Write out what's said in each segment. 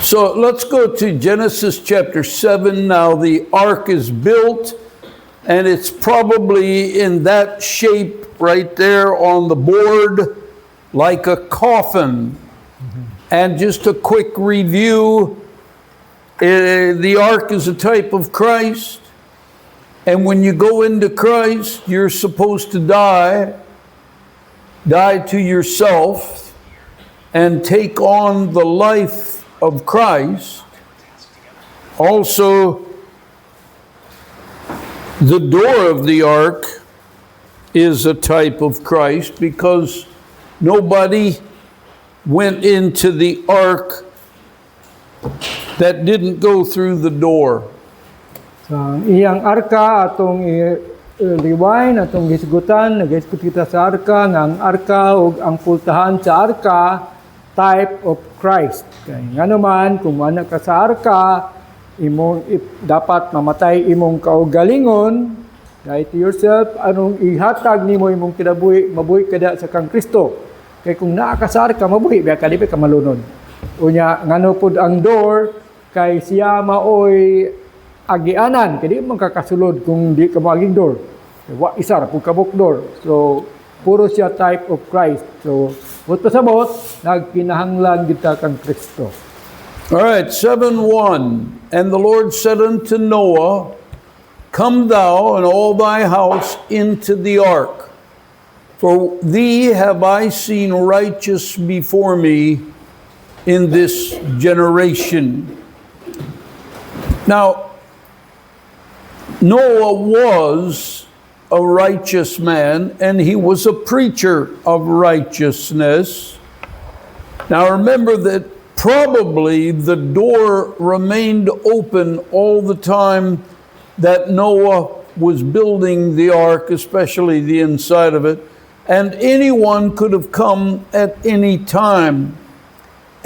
So let's go to Genesis chapter 7. Now the ark is built, and it's probably in that shape right there on the board, like a coffin. And just a quick review, the ark is a type of Christ. And when you go into Christ, you're supposed to die to yourself and take on the life of Christ. Also, the door of the ark is a type of Christ, because nobody went into the ark that didn't go through the door. So, iyang arka atong rewind, atong gisgutan, nag-isgut kita sa arka, nga ang arka o ang pultahan sa arka, type of Christ. Kaya nga naman, kung anak ka sa arka, dapat mamatay imong kaugalingon, dahil to yourself, anong ihatag nimo imong kinabuhi, mabuhi kada sa kang Kristo. Kaya kung naa ka sa arka, mabuhi, biya ka di ka malunod. Unya, ngano pud ang door, kay siya maoy agianan, kaya di magkakasulod kung di ka maging door. Wa isar, kung kabuk door. So, puro siya type of Christ. So, what pasabot, nagkinahanglan kita kang Kristo. All right, 7:1. And the Lord said unto Noah, Come thou and all thy house into the ark, for thee have I seen righteous before me in this generation. Now, Noah was a righteous man, and he was a preacher of righteousness. Now remember that probably the door remained open all the time that Noah was building the ark, especially the inside of it, and anyone could have come at any time.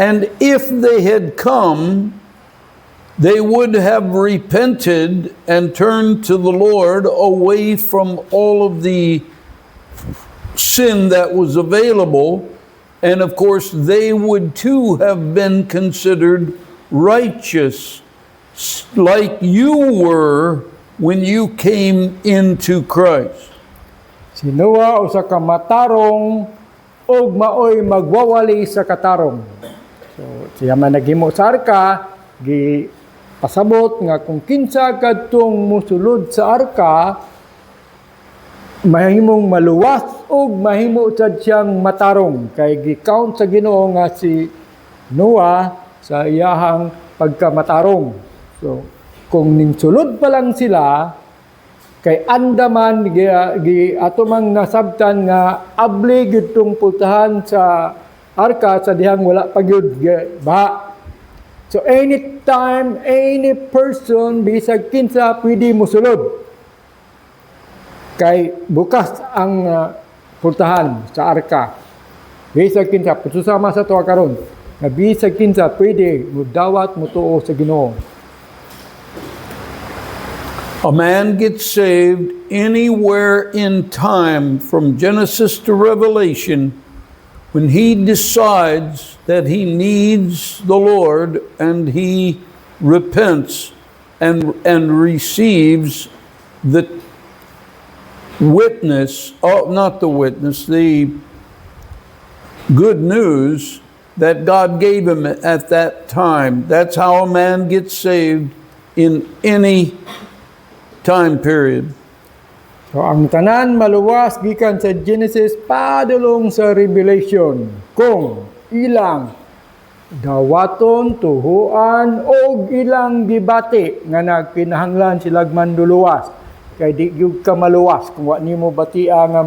And if they had come, they would have repented and turned to the Lord away from all of the sin that was available. And of course, they would too have been considered righteous, like you were when you came into Christ. Si Noah usa ka matarong og maoy magwawali sa katarong. So siya man naghimo sa arka, gi pasabot nga kung kinsa kadtong musulod sa arka, mahimong maluwas og mahimo sad siyang matarong, kay gi-count sa Ginoo nga si Noah sa iyahang pagkamatarong. So kung ningsulod pa lang sila, kay andaman gi ato mang nasabtan nga abli gyud tong pultahan sa arka sa dihang wala pa gyud baha. So anytime, any person, bisag kinsa, pwede musulod. Kay bukas ang pultahan sa arka. Bisag kinsa, susama sa tuwa karon, na bisag kinsa, pwede mudawat, mutuo sa Ginoo. A man gets saved anywhere in time, from Genesis to Revelation, when he decides that he needs the Lord and he repents and receives the witness, not the witness, the good news that God gave him at that time. That's how a man gets saved in any time period. So ang tanan maluwas gikan sa Genesis padulong sa Revelation, kung ilang dawaton, tuhuan og ilang gibati nga nagkinahanglan silag manduluwas, kay di gyud ka maluwas kung wa nimo batia nga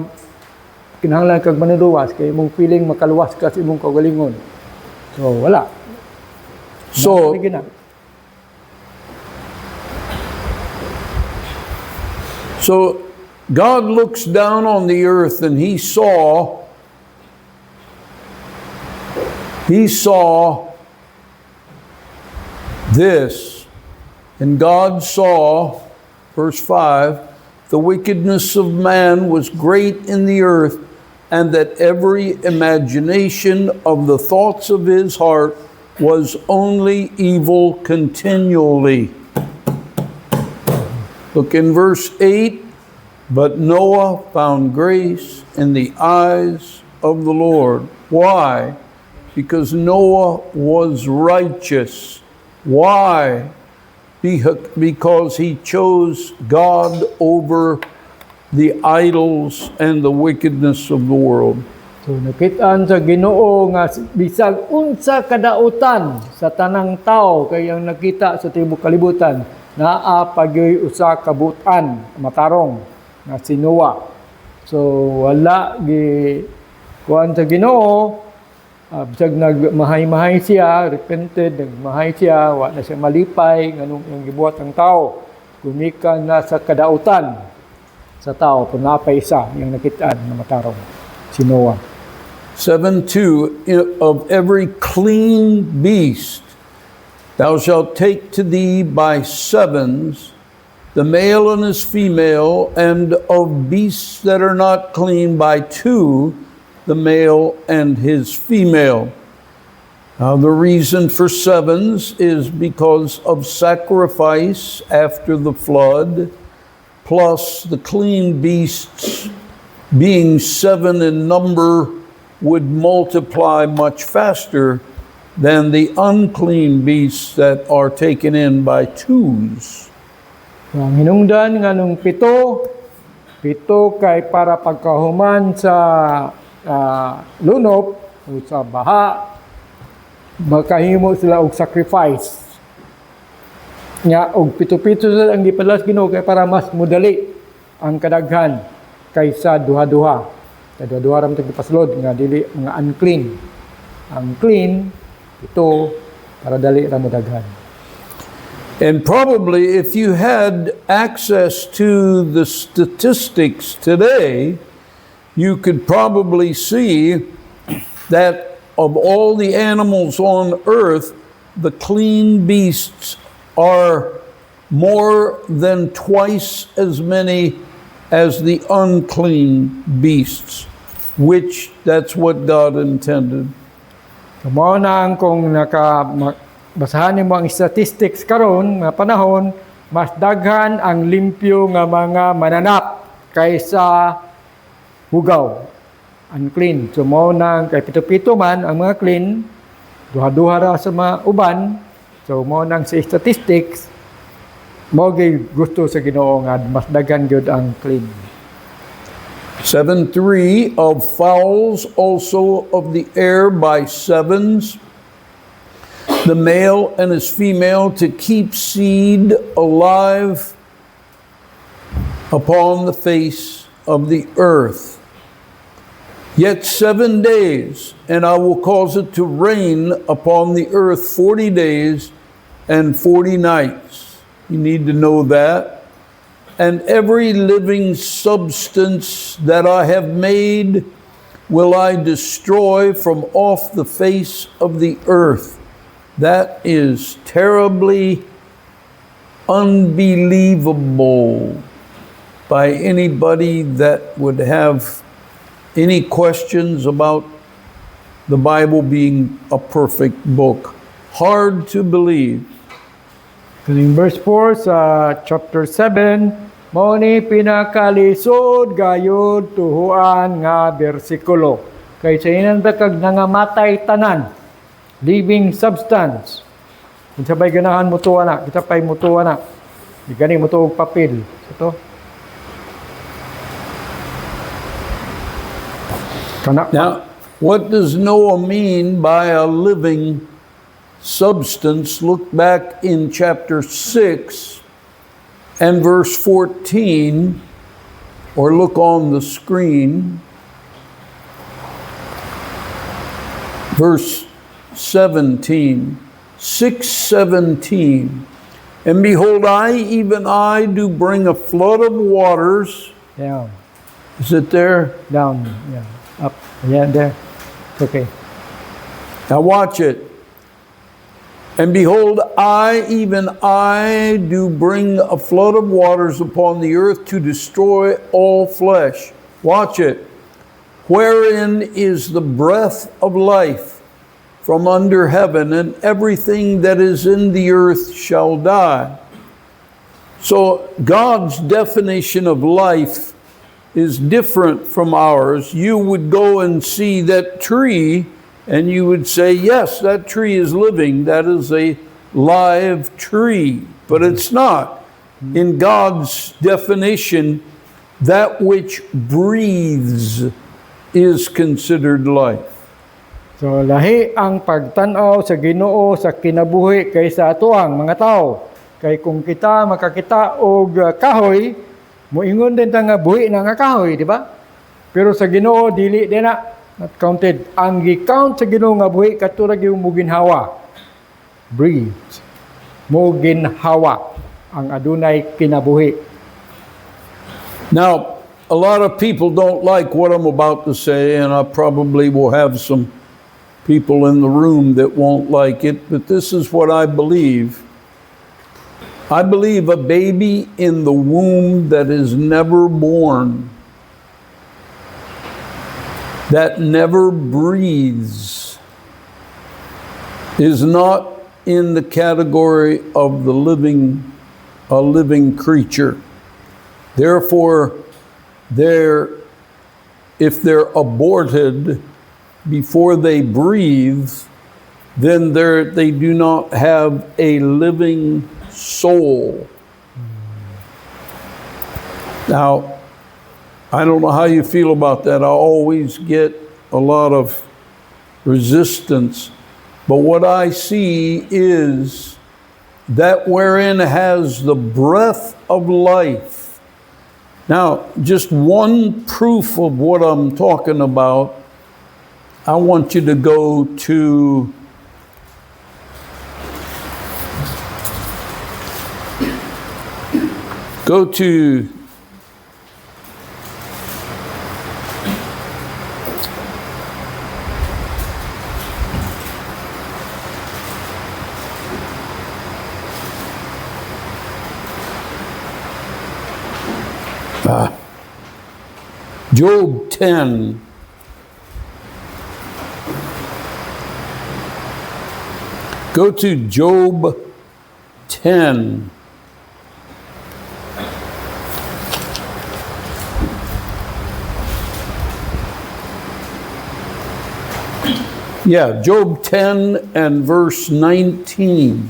kinahanglan kag manuluwas, kay imong feeling makaluwas ka sa imong kaugalingon. So wala. So God looks down on the earth and he saw this, and God saw, verse 5, the wickedness of man was great in the earth, and that every imagination of the thoughts of his heart was only evil continually. Look in verse 8. But Noah found grace in the eyes of the Lord. Why? Because Noah was righteous. Why? Because he chose God over the idols and the wickedness of the world. So nakitaan sa Ginoo nga bisag unsa kadautan sa tanang tao kay ang nakita sa tibuok kalibutan naa pagyoy usa ka butan matarong nga si Noah. So wala gi kuan sa Ginoo, bisag nagmahay-mahay siya, repented, nagmahay siya, wa na siya malipay nganong ang gibuhat ng tao. Gumikan na sa kadautan sa tao punapay isa yang nakitaan na matarong si Noah. 7:2 of every clean beast thou shalt take to thee by sevens, the male and his female, and of beasts that are not clean by two, the male and his female. Now the reason for sevens is because of sacrifice after the flood, plus the clean beasts being seven in number would multiply much faster than the unclean beasts that are taken in by twos. Ang hinungdan nga nung pito kay para pagkahuman sa lunop o sa baha, makahimo sila og sacrifice. Nga og pito-pito sila ang gipalas Ginoo kay para mas mudali ang kadaghan kaysa duha-duha. Kay duha-duha ra man gipaslod nga dili mga unclean. Ang clean ito para dali ra mo daghan. And probably if you had access to the statistics today, you could probably see that of all the animals on earth, the clean beasts are more than twice as many as the unclean beasts, which that's what God intended. Mao na ang kung basahan mo ang statistics karon nga panahon, mas daghan ang limpyo nga mga mananap kaysa hugaw, unclean. So mao nang kay pito-pito man ang mga clean, duha-duha ra sa mga uban. So mao nang sa statistics mao gay gusto sa Ginoo nga mas daghan gyud ang clean. 7:3 of fowls also of the air by sevens, the male and his female, to keep seed alive upon the face of the earth. Yet 7 days, and I will cause it to rain upon the earth 40 days and 40 nights. You need to know that. And every living substance that I have made will I destroy from off the face of the earth. That is terribly unbelievable by anybody that would have any questions about the Bible being a perfect book. Hard to believe. In verse 4 sa chapter 7, mao ni pinakalisod gayud tuhuan nga bersikulo. Kay sa inan kag nangamatay tanan, living substance. Kung sabay ganahan mo tuwa na, kita pa'y mutuwa na. Di gani mo tuwag papel. Ito. Now, what does Noah mean by a living substance? Look back in chapter 6 and verse 14, or look on the screen. Verse 17, 6:17. And behold, I, even I, do bring a flood of waters. Down. Is it there? Down. Yeah. Up. Yeah, there. Okay. Now watch it. And behold, I, even I, do bring a flood of waters upon the earth to destroy all flesh. Watch it. Wherein is the breath of life. from under heaven, and everything that is in the earth shall die. So God's definition of life is different from ours. You would go and see that tree and you would say, yes, that tree is living. That is a live tree. But it's not. In God's definition, that which breathes is considered life. So lahi ang pagtanaw sa Ginoo sa kinabuhi kaysa atoang mga tao. Kay kung kita makakita og kahoy, moingon din ta nga buhi na nga kahoy, di ba? Pero sa Ginoo dili din na not counted. Ang gi-count sa Ginoo nga buhi katulad yung muginhawa. Breathe. Muginhawa ang adunay kinabuhi. Now, a lot of people don't like what I'm about to say, and I probably will have some people in the room that won't like it, but this is what I believe. I believe a baby in the womb that is never born, that never breathes, is not in the category of a living creature. Therefore, if they're aborted before they breathe, then they do not have a living soul. Now, I don't know how you feel about that. I always get a lot of resistance. But what I see is that wherein has the breath of life. Now, just one proof of what I'm talking about, I want you to go to Job 10. Go to Job 10. Yeah, Job 10 and verse 19.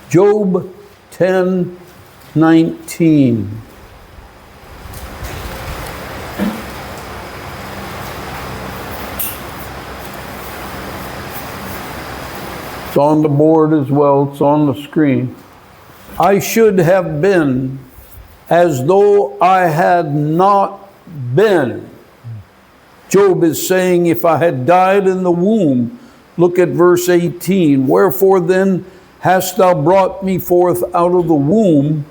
Job 10, 19. It's on the board as well, it's on the screen. I should have been as though I had not been. Job is saying, if I had died in the womb, look at verse 18. Wherefore then hast thou brought me forth out of the womb?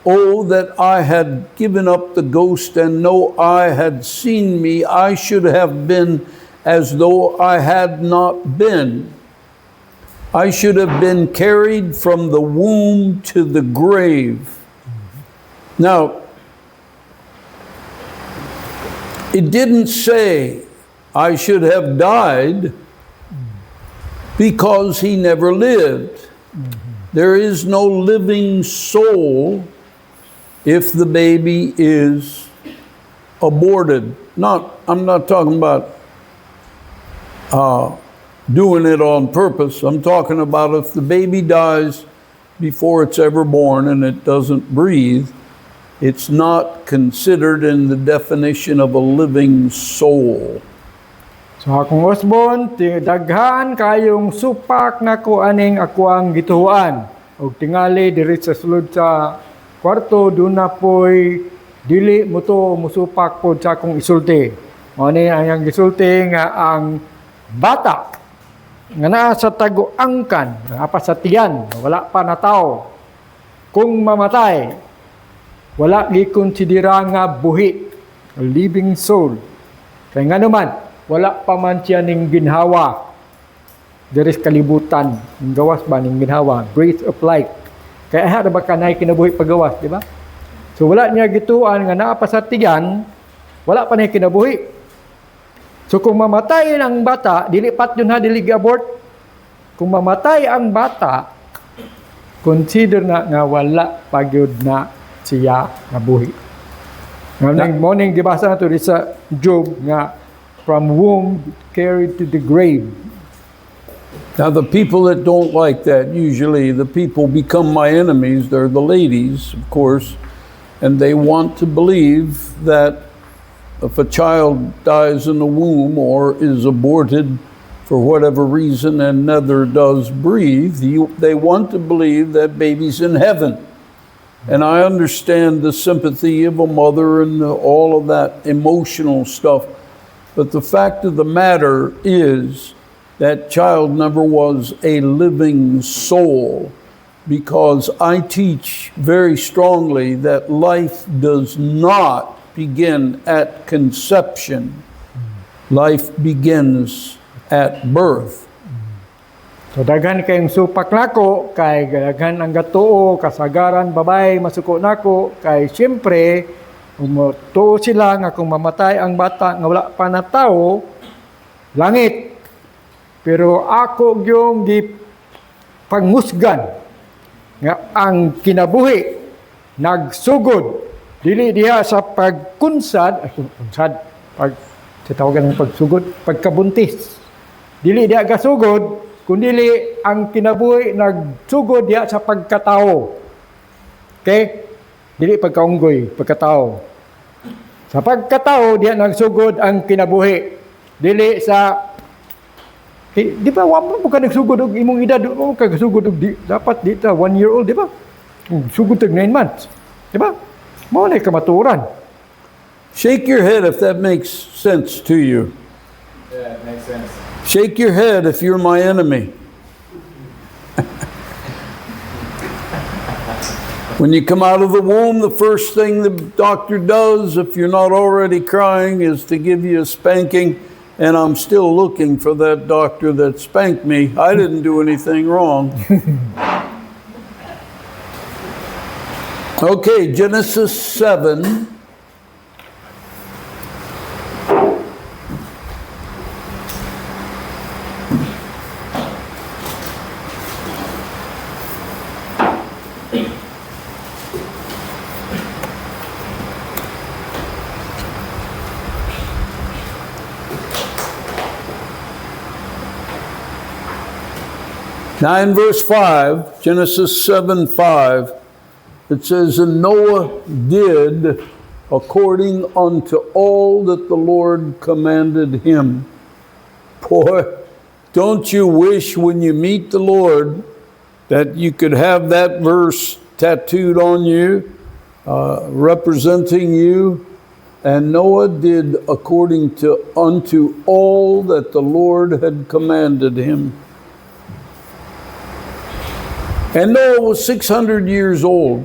Oh, that I had given up the ghost, and no eye had seen me. I should have been as though I had not been. I should have been carried from the womb to the grave. Now, it didn't say I should have died because he never lived. There is no living soul if the baby is aborted. I'm not talking about doing it on purpose. I'm talking about if the baby dies before it's ever born and it doesn't breathe, it's not considered in the definition of a living soul. So akong usbon, daghan kayong supak na ko aning ako ang gituhuan. O tingali diri sa sulod sa kwarto, doon na po'y dili mo to musupak po sa akong isulti. O ni ang gisulti nga ang bata nga naa sa taguangkan, apa sa tiyan, wala pa na tao. Kung mamatay, wala gikonsidera nga buhi, a living soul. Kaya nga naman, wala pa man siya ning ginhawa. There is kalibutan, ng gawas ba ning ginhawa, breath of life. Kaya hada ba kanay kinabuhi pagawas, di ba? So wala niya gituan nga naa pa sa tiyan, wala pa na kinabuhi. So kung mamatay ng bata, dili pat yun ha, dili abort. kung mamatay ang bata, consider na nga wala pagyud na siya nabuhi. Nga morning gibasa nato sa Job nga from womb carried to the grave. Now, the people that don't like that, usually the people become my enemies. They're the ladies, of course, and they want to believe that if a child dies in the womb or is aborted for whatever reason and never does breathe, they want to believe that baby's in heaven. And I understand the sympathy of a mother and all of that emotional stuff. But the fact of the matter is that child never was a living soul, because I teach very strongly that life does not begin at conception. Life begins at birth. So daghan kayong supak nako, kay daghan ang gatuo, kasagaran, babay, masuko nako, kay siyempre, umuto sila nga kung mamatay ang bata nga wala pa na tao, langit. Pero ako yung pangmusgan nga ang kinabuhi nagsugod dili diha sa pagkunsad tawagan ng pagsugod, pagkabuntis. Dili diha gasugod, kundi ang kinabuhi nagsugod diha sa pagkatao. Okay? Dili pagkaunggoy, pagkatao. Sa pagkatao diha nagsugod ang kinabuhi. Dili sa di ba, wala mo ka nagsugod og imong edad, mo ka nagsugod og dapat di ta 1 year old, di ba? Sugod tag 9 months, di ba? Mao na kamaturan. Shake your head if that makes sense to you. Yeah, it makes sense. Shake your head if you're my enemy. When you come out of the womb, the first thing the doctor does, if you're not already crying, is to give you a spanking. And I'm still looking for that doctor that spanked me. I didn't do anything wrong. Okay, Genesis 7. Now in verse 5, Genesis 7:5, it says, "And Noah did according unto all that the Lord commanded him." Boy, don't you wish when you meet the Lord that you could have that verse tattooed on you, representing you? And Noah did according unto all that the Lord had commanded him. And Noah was 600 years old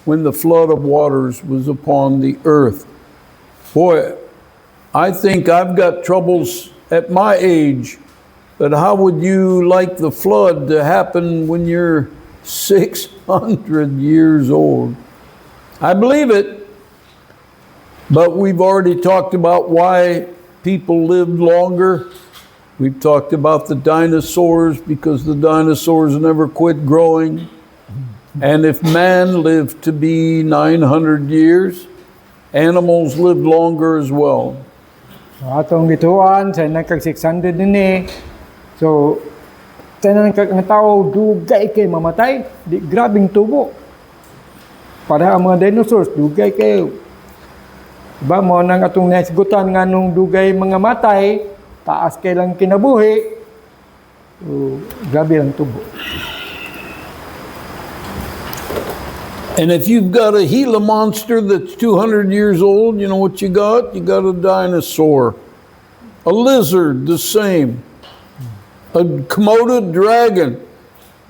when the flood of waters was upon the earth. Boy, I think I've got troubles at my age, but how would you like the flood to happen when you're 600 years old? I believe it, but we've already talked about why people lived longer. We've talked about the dinosaurs, because the dinosaurs never quit growing. And if man lived to be 900 years, animals lived longer as well. So atong bituan sa nagkag 600 din So sa nagkag nga tao dugay kay mamatay, di grabing tubo. Para ang mga dinosaurs dugay kayo. Diba mo nang atong nasigutan nga nung dugay mga matay, taas kay lang kinabuhi, grabe lang tubo. And if you've got a Gila monster that's 200 years old, you know what you got? You got a dinosaur. A lizard, the same. A Komodo dragon,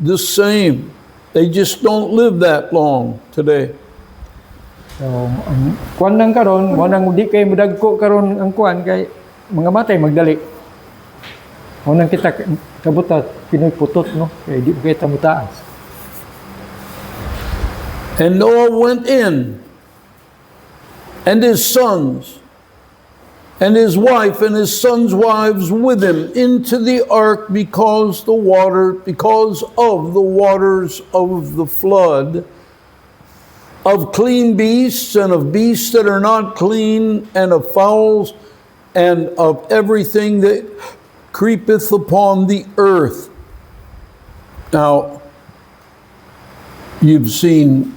the same. They just don't live that long today. So, ang kuan nang karon, mo nang di kay mudagko karon ang kuan kay mga matay magdali. Mo nang kita kabuta Pinoy putot no, kay di kita mutaas. And Noah went in, and his sons, and his wife and his sons' wives with him into the ark because of the waters of the flood, of clean beasts and of beasts that are not clean, and of fowls and of everything that creepeth upon the earth. Now, you've seen,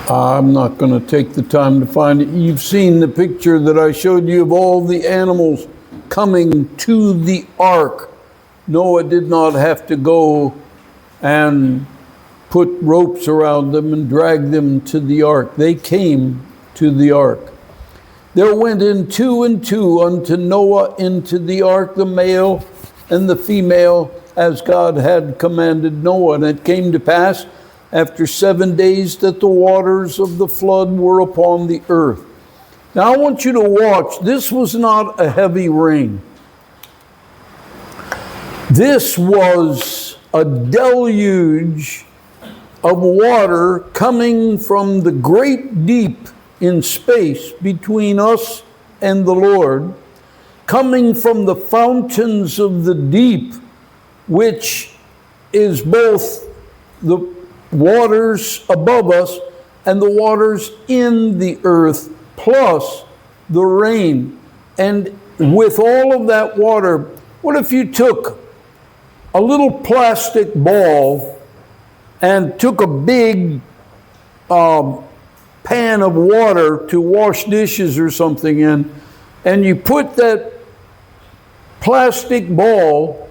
I'm not going to take the time to find it. You've seen the picture that I showed you of all the animals coming to the ark. Noah did not have to go and put ropes around them and drag them to the ark. They came to the ark. There went in 2 and 2 unto Noah into the ark, the male and the female, as God had commanded Noah. And it came to pass after 7 days that the waters of the flood were upon the earth. Now I want you to watch. This was not a heavy rain. This was a deluge of water coming from the great deep in space between us and the Lord, coming from the fountains of the deep, which is both the waters above us and the waters in the earth, plus the rain. And with all of that water, what if you took a little plastic ball and took a big pan of water to wash dishes or something in, and you put that plastic ball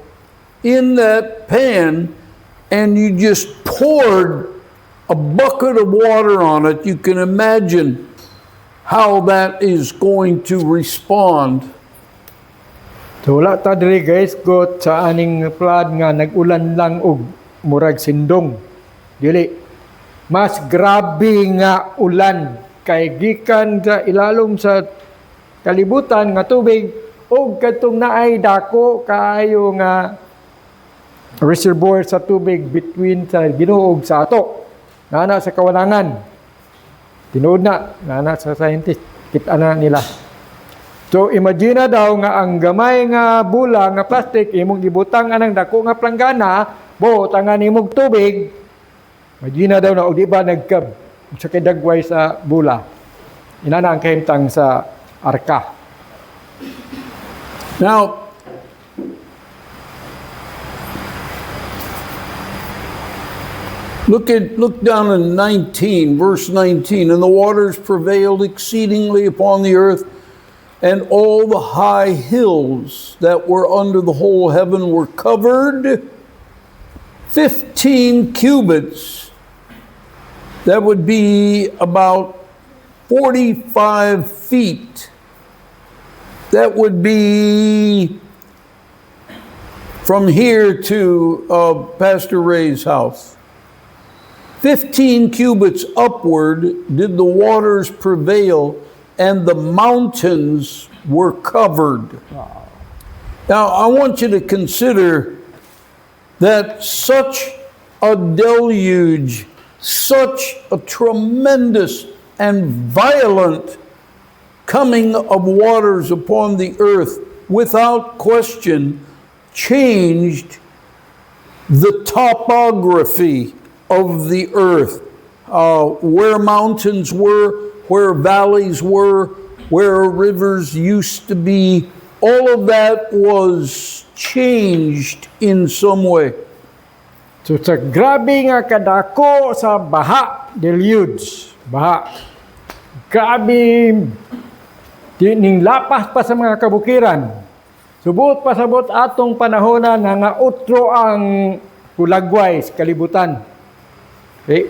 in that pan, and you just poured a bucket of water on it? You can imagine how that is going to respond. So wala ta diri guys got sa aning flood nga nag-ulan lang og murag sindong. Dili. Mas grabe nga ulan kay gikan sa ilalom sa kalibutan nga tubig og katong naay dako kaayo nga reservoir sa tubig between sa Ginoo ug sa ato. Nana sa kawalangan. Tinuod na nana sa scientist kita na nila. So imagine daw nga ang gamay nga bula nga plastic imong gibutang anang dako nga planggana, butangan imong tubig. Imagine daw na og di ba nagkab sa kidagway sa bula. Ina na ang kahimtang sa arka. Now, look down in 19, verse 19. And the waters prevailed exceedingly upon the earth, and all the high hills that were under the whole heaven were covered 15 cubits. That would be about 45 feet. That would be from here to Pastor Ray's house. 15 cubits upward did the waters prevail, and the mountains were covered. Wow. Now, I want you to consider that such a deluge, such a tremendous and violent coming of waters upon the earth, without question, changed the topography of the earth. Where mountains were, where valleys were, where rivers used to be, all of that was changed in some way. So sa grabe nga kadako sa baha, deluge, baha. Grabe ning lapas pa sa mga kabukiran. Subot pasabot atong panahonan nga utro ang hulagway sa kalibutan. Okay?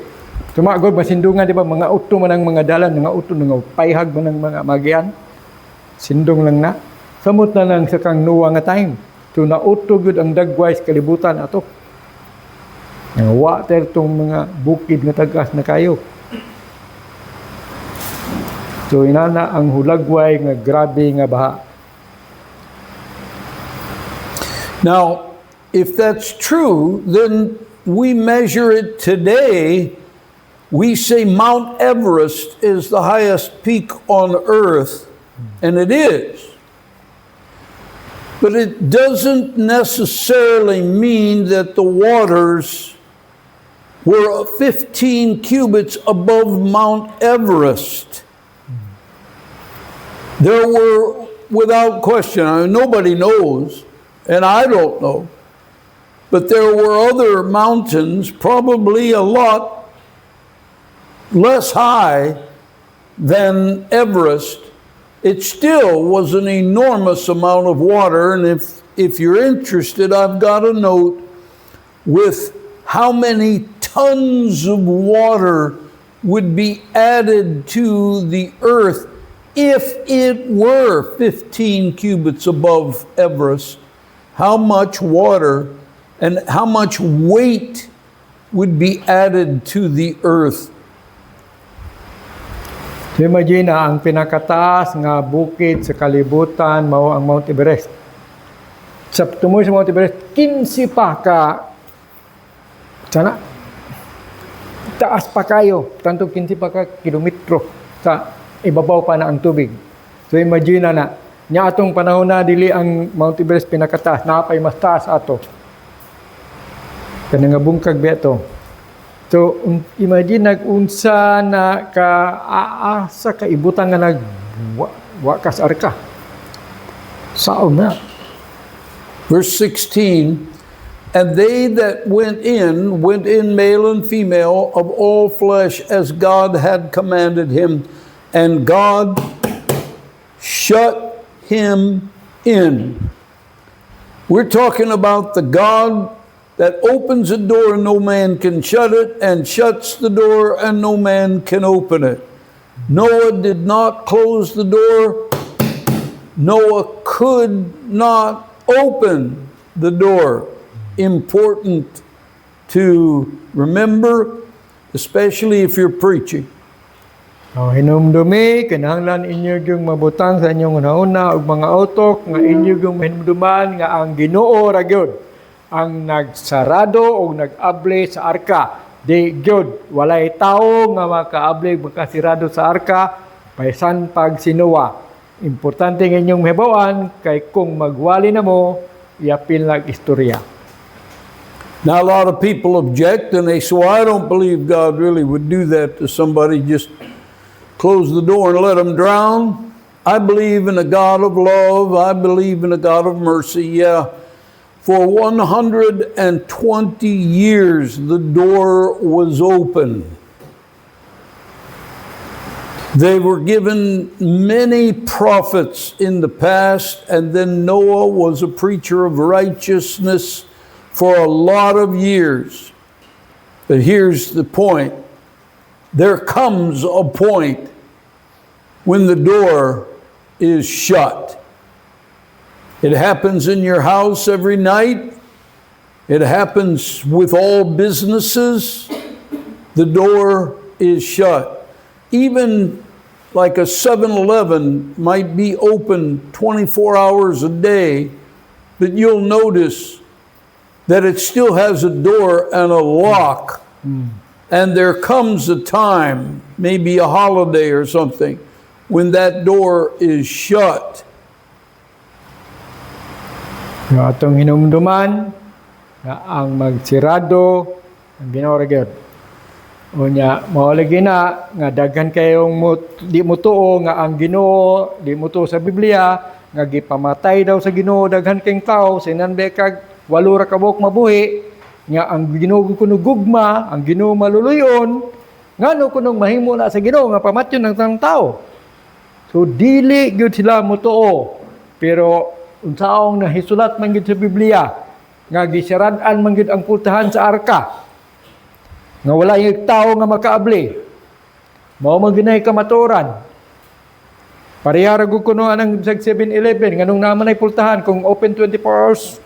Tumagod masindungan, di ba? Mga utro man ang mga dalan, mga utro, mga payhag man ang mga magian. Sindong lang na. Samot na lang sa kang Noah nga time. So nautro gud ang dagway sa kalibutan ato. Nga water tong mga bukid nga tagas na kayo. So inana ang hulagway nga grabe nga baha. Now, if that's true, then we measure it today We say Mount Everest is the highest peak on earth, and it is. But it doesn't necessarily mean that the waters were 15 cubits above Mount Everest. There were, without question, I mean, nobody knows, and I don't know, but there were other mountains, probably a lot less high than Everest. It still was an enormous amount of water, and if you're interested, I've got a note with how many tons of water would be added to the earth if it were 15 cubits above Everest. How much water and how much weight would be added to the earth. So imagine na ang pinakataas nga bukid sa kalibutan mao ang Mount Everest. Sa tumoy sa Mount Everest, 15 pa ka sana taas pa kayo, tanto 15 pa ka kilometro sa ibabaw pa na ang tubig. So imagine na nya atong panahon na dili ang Mount Everest pinakataas, napay mas taas ato. Kana nga bungkag beto. So, imagine nag-unsa na ka kaibutan nga nagwakas arka. Sao na. Verse 16, and they that went in male and female of all flesh as God had commanded him, and God shut him in. We're talking about the God that opens a door and no man can shut it, and shuts the door and no man can open it. Noah did not close the door. Noah could not open the door. Important to remember, especially if you're preaching. Hinumdumi, kinahanglan inyo yung mabutang sa inyong una-una ug mga utok nga inyo yung hinumduman nga ang Ginoo ra gyud ang nagsarado o nag-able sa arka. Di gyud walay tao nga makaable makasirado sa arka paysan pag sinuwa. Importante nga inyong mahibawan kay kung magwali na mo, iapil na istorya. Now a lot of people object and they say, well, I don't believe God really would do that to somebody, just close the door and let them drown. I believe in a God of love. I believe in a God of mercy. Yeah. For 120 years, the door was open. They were given many prophets in the past, and then Noah was a preacher of righteousness for a lot of years. But here's the point. There comes a point when the door is shut. It happens in your house every night. It happens with all businesses. The door is shut. Even like a 7-Eleven might be open 24 hours a day, but you'll notice that it still has a door and a lock. And there comes a time, maybe a holiday or something, when that door is shut. Yung atong hinumduman na ang magsirado ang Ginoo ra gyud. Unya maulagi na nga daghan kayong di mo tuo nga ang Ginoo, di mo tuo sa Biblia nga gipamatay daw sa Ginoo daghan kayong tao sinanbe kag walo ra ka buok mabuhi nga ang Ginoo kuno gugma, ang Ginoo maluluyon ngano kunong mahimo na sa Ginoo nga pamatyon ng tanang tao. So dili gyud sila mo tuo. Pero unsaong nahisulat man gyud sa Biblia nga gisirad-an man gyud ang pultahan sa arka nga wala yung tao nga makaabli mao man ginay kamaturan parehara gud kuno anang 7-Eleven nganong naman ay pultahan kung open 24 hours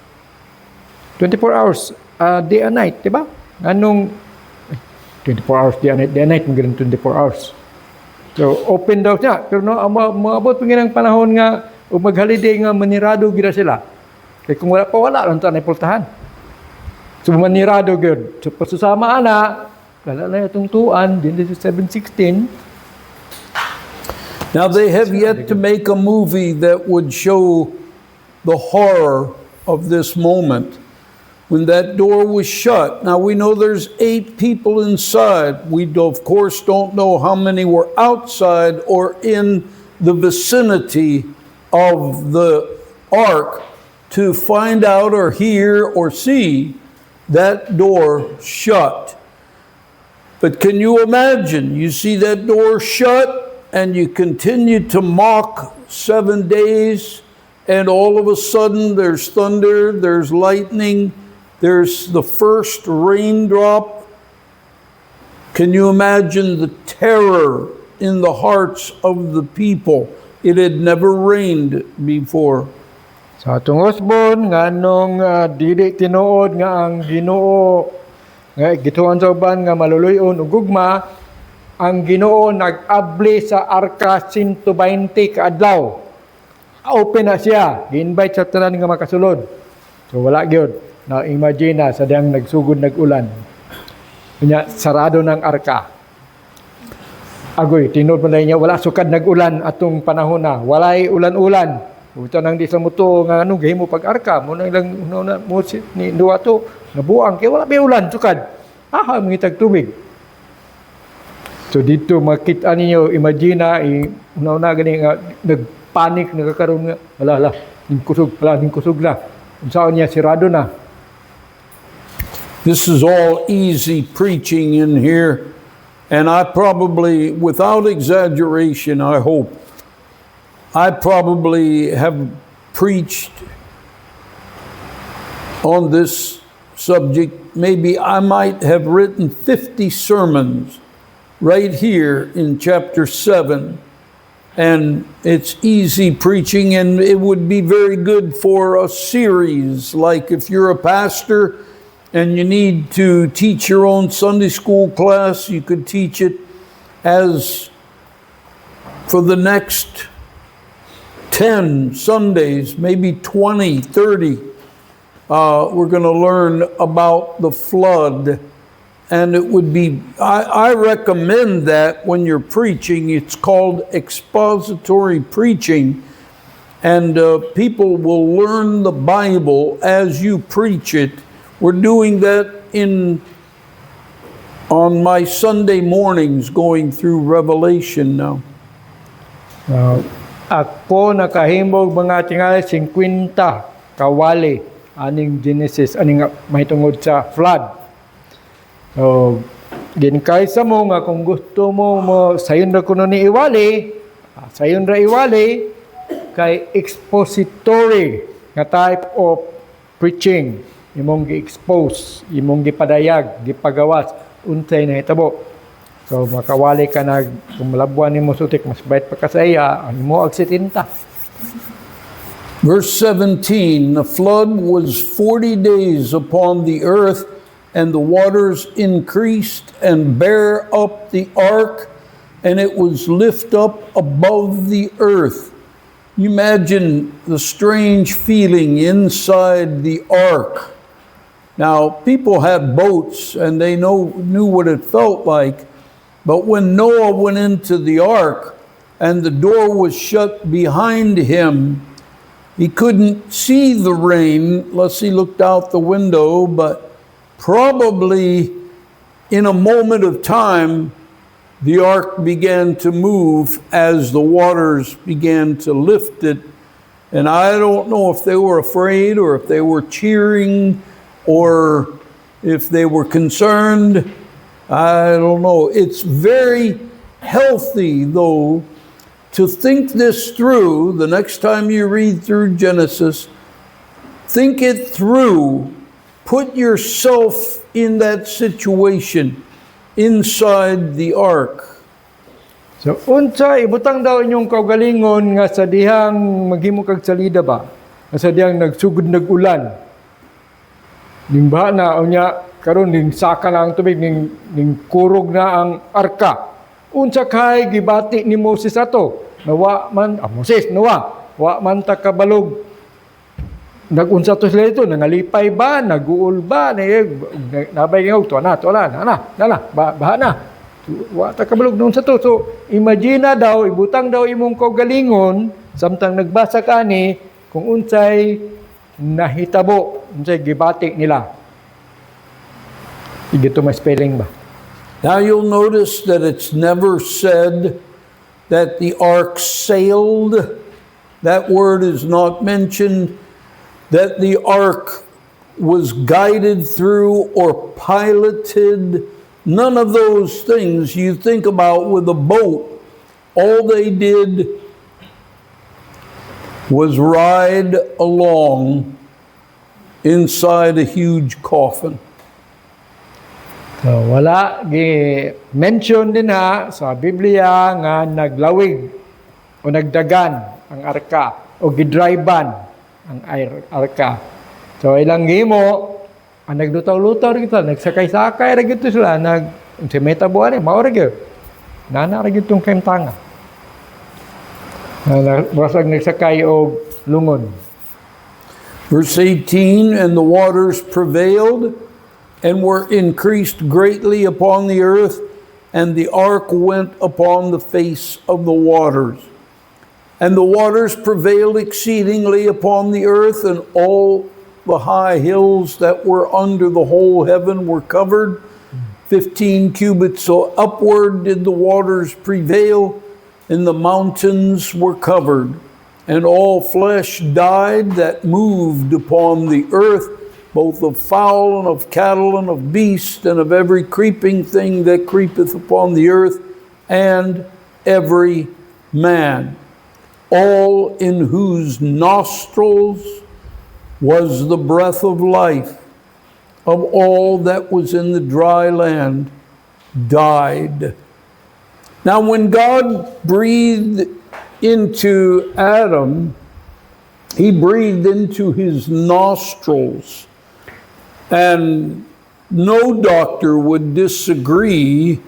day and night, di ba? Nganong 24 hours day and night mo 24 hours. So open daw siya pero no maabot pa ng panahon nga o mag-holiday nga manirado gila sila. Kaya kung wala pa wala, lang ito na pultahan. So manirado gud. So pasusama ana, Kala na itong tuan, Genesis 7:16. Now they have yet to make a movie that would show the horror of this moment when that door was shut. Now we know there's 8 people inside. We of course don't know how many were outside or in the vicinity of the ark to find out or hear or see that door shut. But can you imagine? You see that door shut and you continue to mock 7 days, and all of a sudden there's thunder, there's lightning, there's the first raindrop. Can you imagine the terror in the hearts of the people? It had never rained before. Sa atong usbon nga nung dili tinuod nga ang Ginoo nga gituon sa uban nga maluluyon ug gugma, ang Ginoo nag-abli sa arka 120 ka adlaw. Open na siya, gi-invite sa tanan nga makasulod. So wala gyud na imagine na sa diyang nagsugod nag-ulan. Kanya sarado ng arka. Agoy tinud man niya wala sukad nag-ulan atong panahon na. Walay ulan-ulan. Uta nang di sa muto nga ano gahimo pag-arka mo na ilang mo ni duwa to nabuang kay wala may ulan sukad. Aha mangitag tubig. So dito makita ninyo imagine na una gani nga nagpanik nagkakaroon nga wala kusog la. Unsaon niya sirado na. This is all easy preaching in here, and I probably, without exaggeration, I hope, I probably have preached on this subject. Maybe I might have written 50 sermons right here in chapter 7. And it's easy preaching, and it would be very good for a series. Like if you're a pastor and you need to teach your own Sunday school class, you could teach it as for the next 10 Sundays, maybe 20, 30. We're going to learn about the flood. And it would be, I recommend that when you're preaching, it's called expository preaching. And people will learn the Bible as you preach it. We're doing that on my Sunday mornings going through Revelation now. Ako nakahimog mga tingali 50 kawali aning Genesis aning may tungod sa flood. So ginkaysa mo nga kung gusto mo sayon ra kuno ni iwali, sayon ra iwali kay expository nga type of preaching. Imong gi-expose, imong gipadayag, gipagawas unsay nahitabo. So makawali ka na kung malabuan nimo sutik mas bait pa ka sa iya ang imo ag 70. Verse 17, the flood was 40 days upon the earth, and the waters increased and bare up the ark, and it was lift up above the earth. You imagine the strange feeling inside the ark. Now, people had boats, and they knew what it felt like. But when Noah went into the ark and the door was shut behind him, he couldn't see the rain unless he looked out the window, but probably in a moment of time, the ark began to move as the waters began to lift it. And I don't know if they were afraid or if they were cheering or if they were concerned. I don't know. It's very healthy, though, to think this through. The next time you read through Genesis, think it through. Put yourself in that situation inside the ark. So unsa ibutang daw inyong kaugalingon nga sa dihang maghimo kag salida ba? Nga sa dihang nagsugod nag-ulan. Ning baha na unya karon ning saka na ang tubig ning kurog na ang arka. Unsa kay gibati ni Moses ato? Nawa man Moses nawa, wa man ta kabalog. nagunsa to sila ito, nangalipay ba, naguol ba, nabay ngayog, tuwa na, baha na. Wata kabalog noon sa to. So, imagine daw, ibutang daw imong kaugalingon, samtang nagbasa ka ni, kung unsay nahitabo, unsay gibati nila. Igito may spelling ba? Now you'll notice that it's never said that the ark sailed. That word is not mentioned. That the ark was guided through or piloted. None of those things you think about with a boat. All they did was ride along inside a huge coffin. So, wala mention din sa Biblia nga naglawig o nagdagan ang arka o gidriban ang arka. So ilang gimo ang naglutaw-lutaw rin ito, nagsakay-sakay rin ito sila, simeta buwan mao rin ito. Nana rin itong kentanga. Basag nagsakay o lungon. Verse 18, and the waters prevailed and were increased greatly upon the earth, and the ark went upon the face of the waters. And the waters prevailed exceedingly upon the earth, and all the high hills that were under the whole heaven were covered. 15 cubits so upward did the waters prevail, and the mountains were covered. And all flesh died that moved upon the earth, both of fowl and of cattle and of beast, and of every creeping thing that creepeth upon the earth, and every man. All in whose nostrils was the breath of life, of all that was in the dry land, died. Now when God breathed into Adam, he breathed into his nostrils. And no doctor would disagree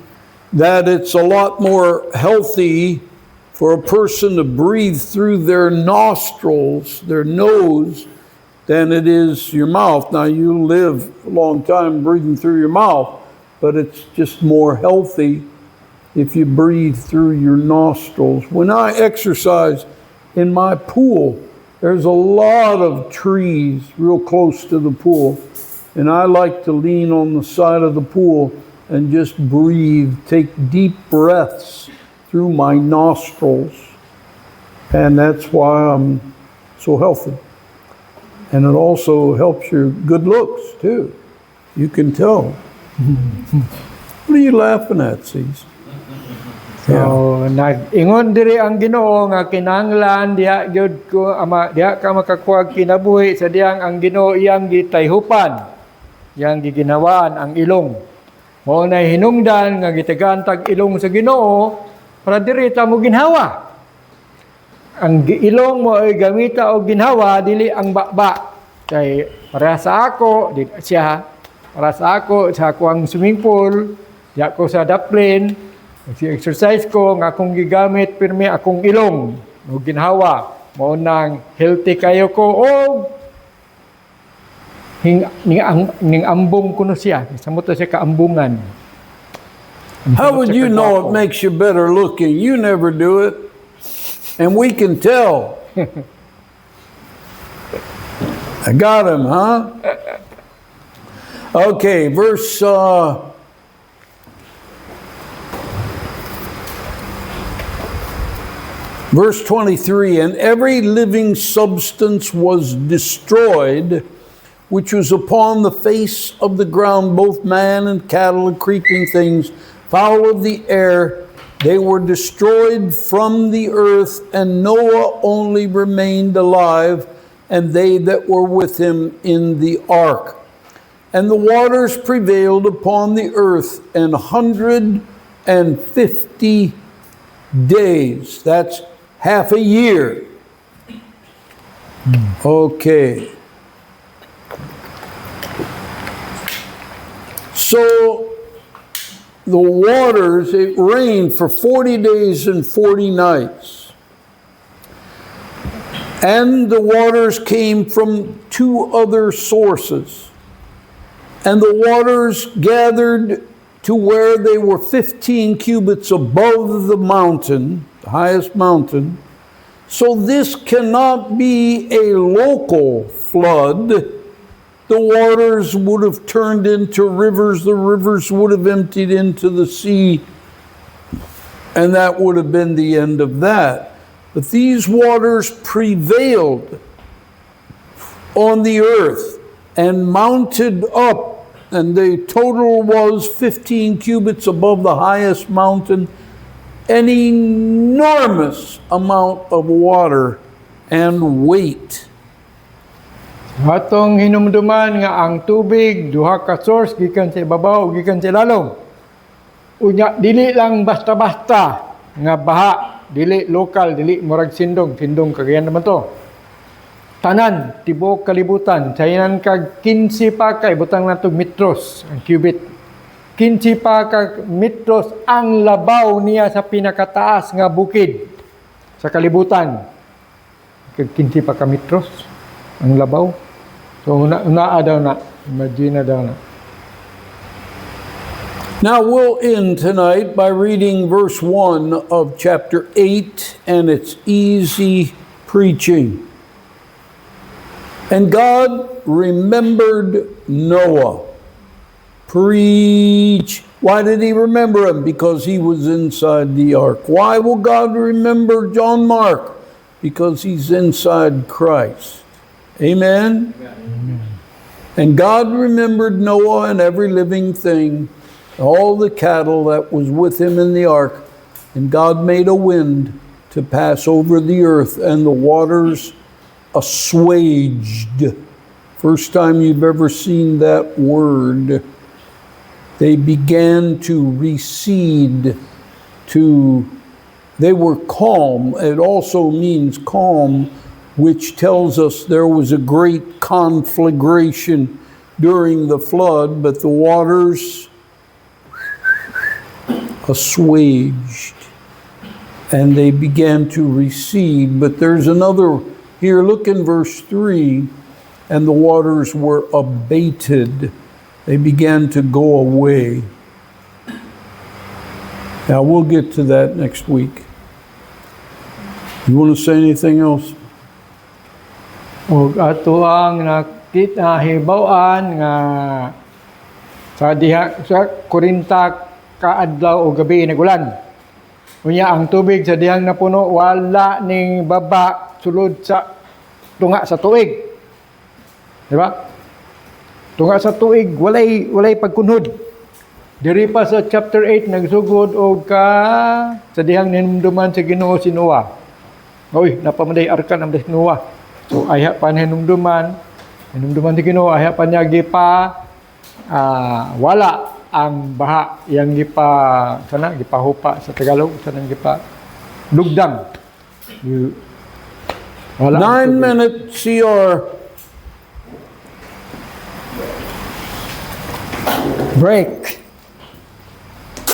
that it's a lot more healthy for a person to breathe through their nostrils, their nose, than it is your mouth. Now, you live a long time breathing through your mouth, but it's just more healthy if you breathe through your nostrils. When I exercise in my pool, there's a lot of trees real close to the pool, and I like to lean on the side of the pool and just breathe, take deep breaths through my nostrils, and that's why I'm so healthy. And it also helps your good looks too. You can tell. What are you laughing at, Sis? So, nag-ingon diri ang Ginoo nga kinahanglan diha gyud ko diha ka makakuha kinabuhi sa diyang ang Ginoo iyang gitayhupan, iyang giginawaan ang ilong. Mao na hinungdan nga gitagan tag ilong sa Ginoo para diri ta mo ginhawa. Ang ilong mo ay gamita o ginhawa dili ang bakba. Kay para sa ako, di siya para sa ako sa akong swimming pool, di ako sa daplin, exercise ko nga akong gigamit pirmi akong ilong o ginhawa. Mao nang healthy kayo ko o ning ambong kuno siya. Samo to siya kaambungan. How would you know it makes you better looking? You never do it. And we can tell. I got him, huh? Okay, verse 23, and every living substance was destroyed, which was upon the face of the ground, both man and cattle and creeping things, fowl of the air, they were destroyed from the earth, and Noah only remained alive, and they that were with him in the ark. And the waters prevailed upon the earth 150 days. That's half a year. Okay. So the waters, it rained for 40 days and 40 nights. And the waters came from two other sources. And the waters gathered to where they were 15 cubits above the mountain, the highest mountain. So this cannot be a local flood. The waters would have turned into rivers, the rivers would have emptied into the sea, and that would have been the end of that. But these waters prevailed on the earth and mounted up, and the total was 15 cubits above the highest mountain, an enormous amount of water and weight. Atong hinumduman nga ang tubig duha ka source gikan sa ibabaw ug gikan sa ilalom. Unya dili lang basta-basta nga baha, dili lokal, dili murag sindong kagayan naman to. Tanan tibuok kalibutan, sayanan kag 15 pa kay butang natog metros ang cubit. 15 pa ka metros ang labaw niya sa pinakataas nga bukid sa kalibutan. Kag 15 pa ka metros ang labaw. So naa daw na, imagine daw na. Now we'll end tonight by reading verse 1 of chapter 8, and it's easy preaching. And God remembered Noah. Preach. Why did he remember him? Because he was inside the ark. Why will God remember John Mark? Because he's inside Christ. Amen? Amen. And God remembered Noah and every living thing, all the cattle that was with him in the ark. And God made a wind to pass over the earth, and the waters assuaged. First time you've ever seen that word. They began to recede, they were calm. It also means calm, which tells us there was a great conflagration during the flood, but the waters assuaged and they began to recede. But there's another here, look in verse 3, and the waters were abated. They began to go away. Now we'll get to that next week. You want to say anything else? Ug ato ang nakita hibaw-an nga sa diha sa 40 ka adlaw o gabi nagulan. Unya ang tubig sa dihang napuno wala ning baba sulod sa tunga sa tuig. Di ba? Tunga sa tuig walay pagkunhod. Diri pa sa chapter 8 nagsugod og ka sa dihang hinumduman sa Ginoo si Noah. Oy, napamaday arka ng Noah. So ayha pa hinumduman si Ginoo, ayha pa niya gipa wala ang baha yang gipahupa sa Tagalog, sanang gipa lugdang. 9-minute CR break.